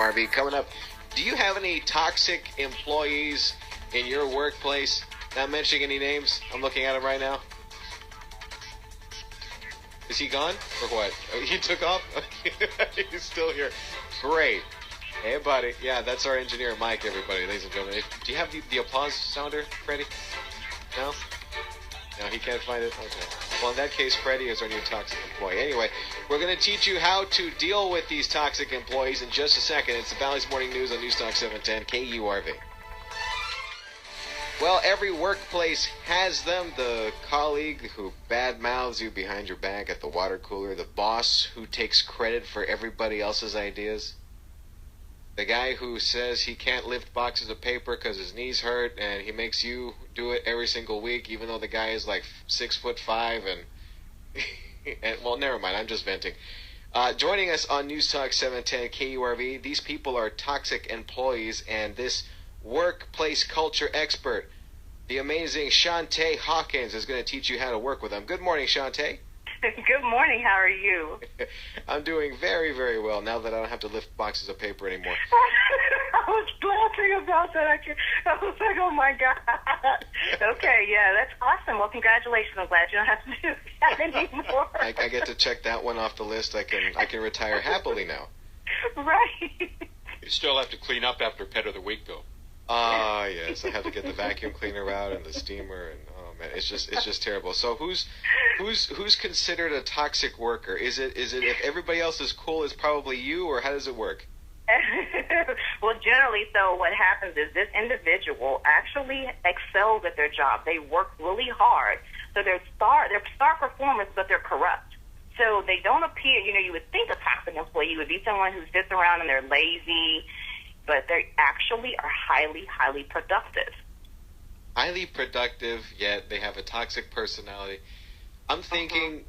KURV. Coming up, do you have any toxic employees in your workplace? Not mentioning any names. I'm looking at him right now. Is he gone or what? Oh, he took off? He's still here. Great. Hey, buddy. Yeah, that's our engineer, Mike, everybody, ladies and gentlemen. Do you have the applause sounder, Freddie? No? No, he can't find it? Okay. Well, in that case, Freddie is our new toxic employee. Anyway, we're going to teach you how to deal with these toxic employees in just a second. It's the Valley's Morning News on News Talk 710 KURV. Well, every workplace has them. The colleague who badmouths you behind your back at the water cooler. The boss who takes credit for everybody else's ideas. The guy who says he can't lift boxes of paper because his knees hurt, and he makes you do it every single week, even though the guy is like 6'5" and well, never mind. I'm just venting. Joining us on News Talk 710 KURV, these people are toxic employees, and this workplace culture expert, the amazing Shontaye Hawkins, is going to teach you how to work with them. Good morning, Shontaye. Good morning. How are you? I'm doing very, very well now that I don't have to lift boxes of paper anymore. I was laughing about that. I was like, oh, my God. Okay, yeah, that's awesome. Well, congratulations. I'm glad you don't have to do that anymore. I get to check that one off the list. I can retire happily now. Right. You still have to clean up after Pet of the Week, though. Ah, yes. I have to get the vacuum cleaner out and the steamer, and oh man, it's just terrible. So who's considered a toxic worker? Is it if everybody else is cool, it's probably you, or how does it work? Well, generally, so what happens is this individual actually excels at their job. They work really hard, so they're star performers, but they're corrupt. So they don't appear. You would think a toxic employee would be someone who sits around and they're lazy. But they actually are highly, highly productive. Highly productive, yet they have a toxic personality. I'm thinking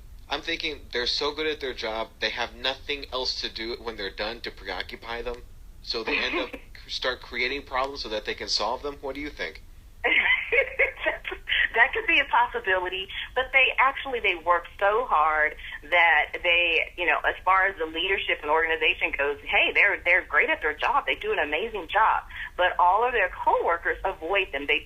they're so good at their job, they have nothing else to do when they're done to preoccupy them. So they end up start creating problems so that they can solve them. What do you think? That could be a possibility, but they work so hard that they, as far as the leadership and organization goes, hey, they're great at their job. They do an amazing job, but all of their coworkers avoid them. They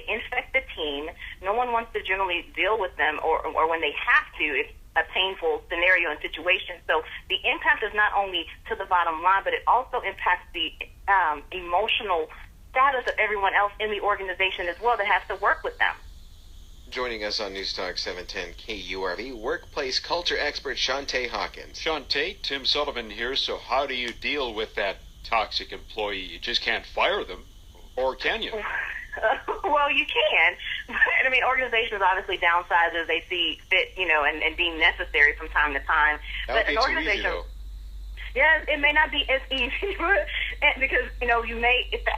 infect the team. No one wants to generally deal with them, or when they have to, it's a painful scenario and situation. So the impact is not only to the bottom line, but it also impacts the emotional status of everyone else in the organization as well that has to work with them. Joining us on News Talk 710 KURV, workplace culture expert Shontaye Hawkins. Shontaye, Tim Sullivan here. So how do you deal with that toxic employee? You just can't fire them, or can you? Well, you can. I mean, organizations obviously downsize as they see fit, and deem necessary from time to time. That would be too easy, though. Yeah, it may not be as easy because,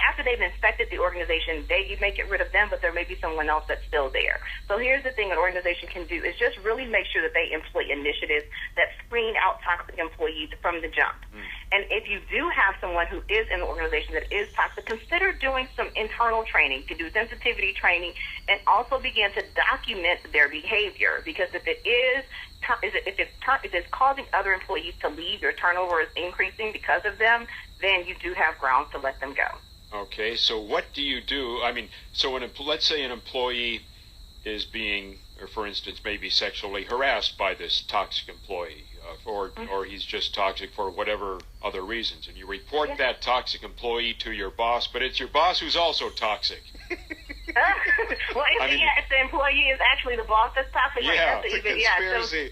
after they've inspected the organization, you may get rid of them, but there may be someone else that's still there. So here's the thing an organization can do is just really make sure that they employ initiatives that screen out toxic employees from the jump. And if you do have someone who is in the organization that is toxic, consider doing some internal training. You can do sensitivity training and also begin to document their behavior, because if it's causing other employees to leave, your turnover is increasing because of them, then you do have grounds to let them go. Okay, so what do you do? I mean, so let's say an employee is being, or for instance, maybe sexually harassed by this toxic employee, or he's just toxic for whatever other reasons, and you report that toxic employee to your boss, but it's your boss who's also toxic. Well, if the employee is actually the boss that's toxic, yeah, it's a conspiracy.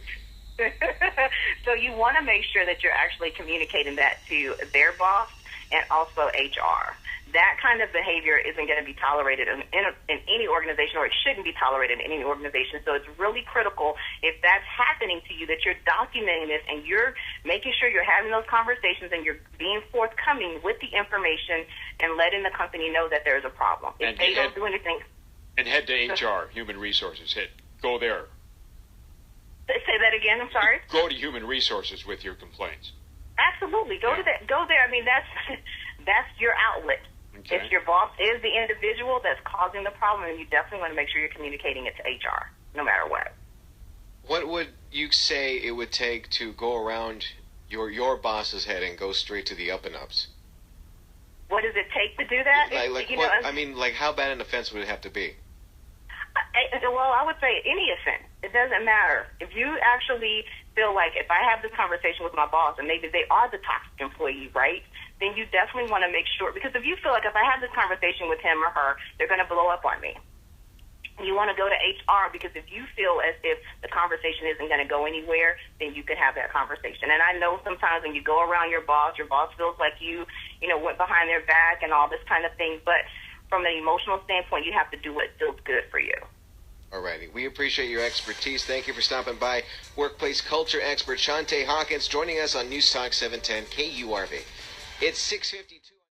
So you want to make sure that you're actually communicating that to their boss and also HR. That kind of behavior isn't going to be tolerated in any organization, or it shouldn't be tolerated in any organization. So it's really critical, if that's happening to you, that you're documenting this and you're making sure you're having those conversations and you're being forthcoming with the information and letting the company know that there's a problem. If they don't do anything. And head to HR, Human Resources. Go there. Say that again, I'm sorry? Go to Human Resources with your complaints. Absolutely. Go there. I mean, that's your outlet. Okay. If your boss is the individual that's causing the problem, then you definitely want to make sure you're communicating it to HR, no matter what. What would you say it would take to go around your boss's head and go straight to the up and ups? what does it take to do that? I mean, like, how bad an offense would it have to be? Well, I would say any offense. It doesn't matter. If you actually feel like if I have this conversation with my boss and maybe they are the toxic employee, right, then you definitely want to make sure, because if you feel like if I have this conversation with him or her, they're going to blow up on me. You want to go to HR, because if you feel as if the conversation isn't going to go anywhere, then you can have that conversation. And I know sometimes when you go around your boss feels like you went behind their back and all this kind of thing. But from an emotional standpoint, you have to do what feels good for you. All righty. We appreciate your expertise. Thank you for stopping by. Workplace culture expert Shontaye Hawkins joining us on News Talk 710 KURV. It's 6:52.